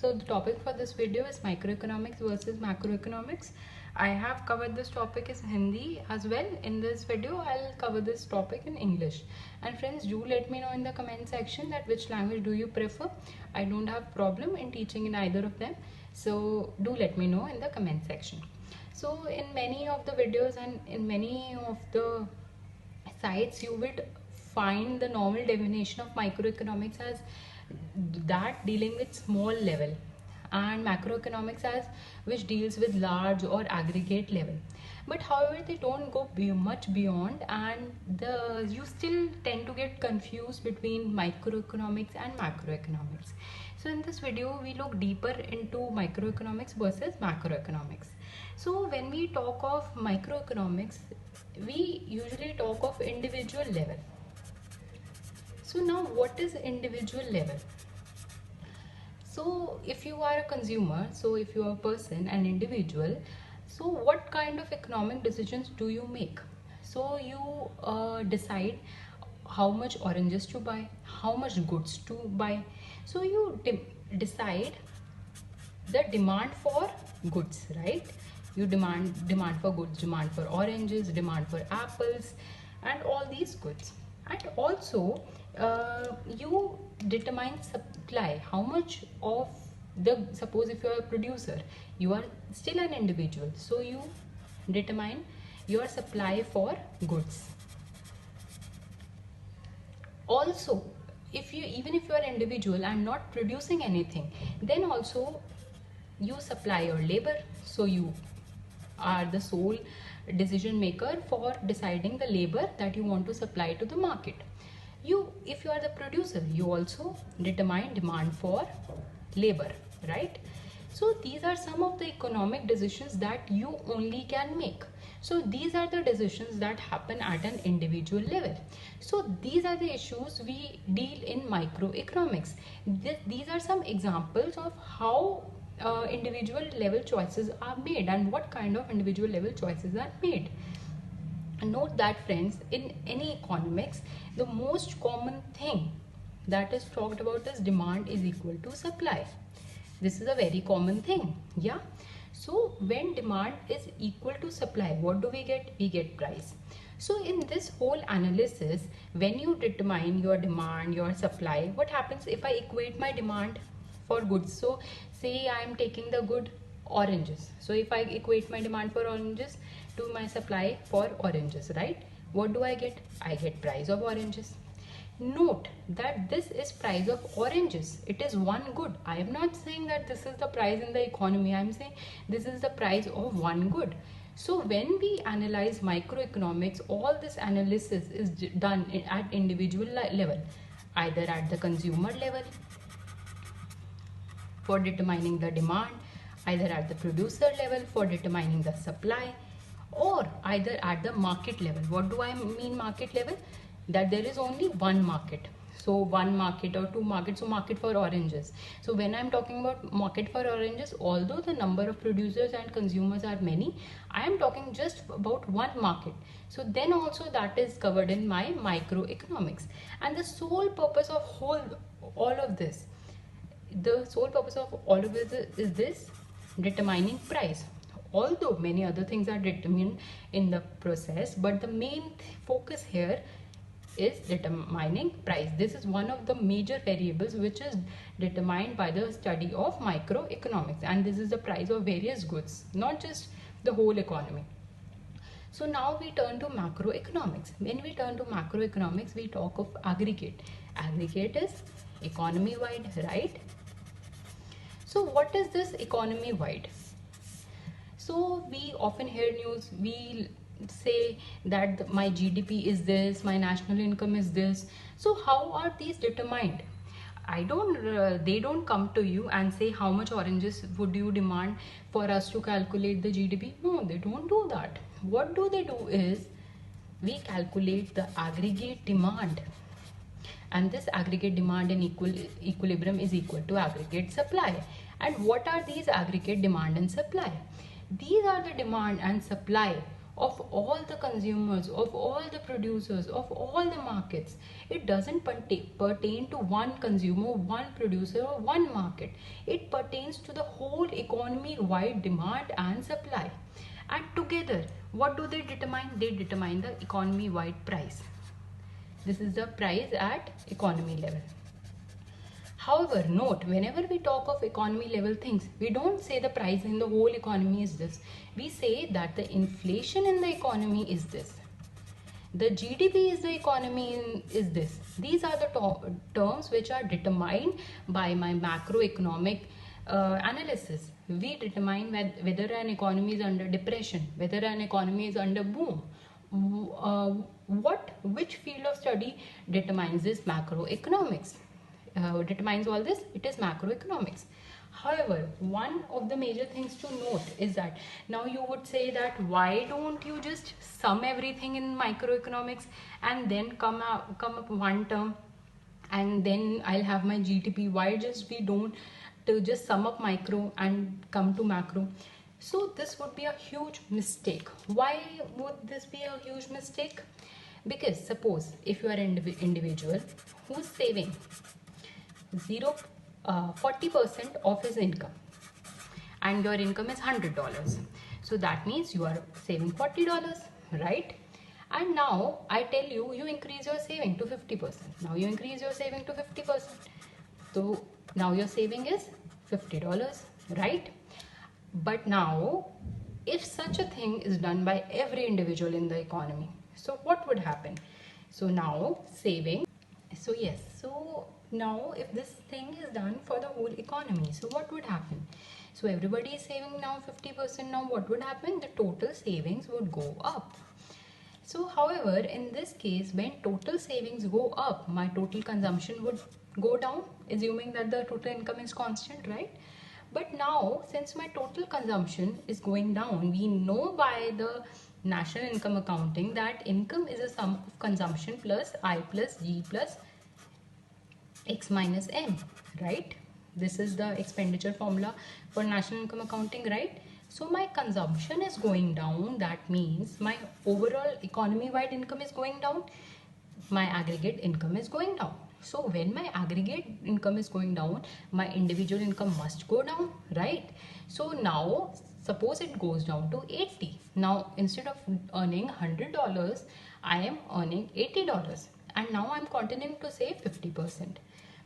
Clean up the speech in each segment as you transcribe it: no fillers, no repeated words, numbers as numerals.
So the topic for this video is microeconomics versus macroeconomics. I have covered this topic in Hindi as well. In this video, I'll cover this topic in English. And friends, do let me know in the comment section that which language do you prefer. I don't have problem in teaching in either of them. So do let me know in the comment section. So in many of the videos and in many of the sites, you would find the normal definition of microeconomics as that dealing with small level, and macroeconomics as which deals with large or aggregate level. But however, they don't go much beyond, and you still tend to get confused between microeconomics and macroeconomics. So in this video, we look deeper into microeconomics versus macroeconomics. So when we talk of microeconomics, we usually talk of individual level. So now, what is individual level? So if you are a consumer, so if you are a person, an individual, so what kind of economic decisions do you make? So you decide how much oranges to buy, how much goods to buy. So you decide the demand for goods, right? You demand for goods, demand for oranges, demand for apples, and all these goods. And also you determine supply, how much of the, suppose if you are a producer, you are still an individual, so you determine your supply for goods. Also, even if you are an individual and not producing anything, then also you supply your labor, so you are the sole decision maker for deciding the labor that you want to supply to the market. If you are the producer, you also determine demand for labor, right? So these are some of the economic decisions that you only can make. So these are the decisions that happen at an individual level. So these are the issues we deal in microeconomics. These are some examples of how individual level choices are made and what kind of individual level choices are made. Note that, friends, in any economics, the most common thing that is talked about is demand is equal to supply. This is a very common thing, yeah. So when demand is equal to supply, what do we get? We get price. So in this whole analysis, when you determine your demand, your supply, what happens if I equate my demand for goods? So say I am taking the good oranges. So if I equate my demand for oranges to my supply for oranges, right? What do I get? I get price of oranges. Note that this is price of oranges. It is one good. I am not saying that this is the price in the economy. I am saying this is the price of one good. So when we analyze microeconomics, all this analysis is done at individual level, either at the consumer level for determining the demand, either at the producer level for determining the supply, or either at the market level. What do I mean market level? That there is only one market. So one market or two markets. So market for oranges. So when I'm talking about market for oranges, although the number of producers and consumers are many, I am talking just about one market. So then also that is covered in my microeconomics. And the sole purpose of all of this, is this: determining price. Although many other things are determined in the process, but the main focus here is determining price. This is one of the major variables which is determined by the study of microeconomics, and this is the price of various goods, not just the whole economy. So now we turn to macroeconomics. When we turn to macroeconomics, we talk of aggregate. Aggregate is economy wide, right? So what is this economy wide? So we often hear news, we say that my GDP is this, my national income is this. So how are these determined? They don't come to you and say how much oranges would you demand for us to calculate the GDP. No, they don't do that. What do they do is, we calculate the aggregate demand. And this aggregate demand in equilibrium is equal to aggregate supply. And what are these aggregate demand and supply? These are the demand and supply of all the consumers, of all the producers, of all the markets. It doesn't pertain to one consumer, one producer, or one market. It pertains to the whole economy wide demand and supply. And together, what do they determine? They determine the economy wide price. This is the price at economy level. However, note, whenever we talk of economy level things, we don't say the price in the whole economy is this. We say that the inflation in the economy is this. The GDP is the economy is this. These are the terms which are determined by my macroeconomic analysis. We determine whether an economy is under depression, whether an economy is under boom. Which field of study determines this? Macroeconomics. Determines all this, it is macroeconomics. However, one of the major things to note is that now you would say that why don't you just sum everything in microeconomics and then come up one term and then I'll have my GDP. Why just we don't to just sum up micro and come to macro? So this would be a huge mistake. Why would this be a huge mistake? Because suppose if you are an individual who's saving 40% of his income and your income is $100, so that means you are saving $40, right? And now I tell you, you increase your saving to 50%. Now you increase your saving to 50%, so now your saving is $50, right? But now if such a thing is done by every individual in the economy, so what would happen? So now saving, so yes, so now if this thing is done for the whole economy, so what would happen? So everybody is saving now 50%. Now what would happen? The total savings would go up. So however, in this case, when total savings go up, my total consumption would go down, assuming that the total income is constant, right? But now since my total consumption is going down, we know by the national income accounting that income is a sum of consumption plus I plus G plus X minus M, right? This is the expenditure formula for national income accounting, right? So my consumption is going down. That means my overall economy wide income is going down. My aggregate income is going down. So when my aggregate income is going down, my individual income must go down, right? So now suppose it goes down to 80. Now instead of earning $100, I am earning $80. And now I'm continuing to save 50%.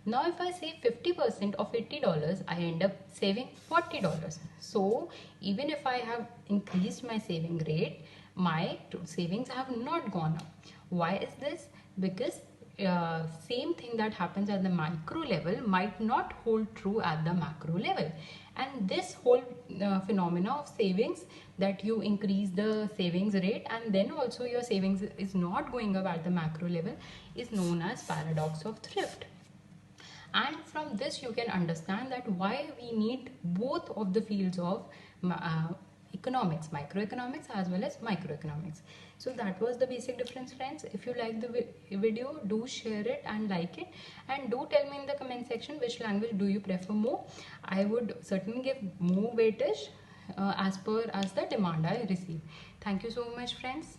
Now if I save 50% of $80, I end up saving $40. So even if I have increased my saving rate, my savings have not gone up. Why is this? Because same thing that happens at the micro level might not hold true at the macro level. And this whole phenomena of savings, that you increase the savings rate and then also your savings is not going up at the macro level, is known as paradox of thrift. And from this you can understand that why we need both of the fields of economics, macroeconomics as well as microeconomics. So that was the basic difference, friends. If you like the video, do share it and like it, and do tell me in the comment section which language do you prefer more. I would certainly give more weightage as per as the demand I receive. Thank you so much, friends.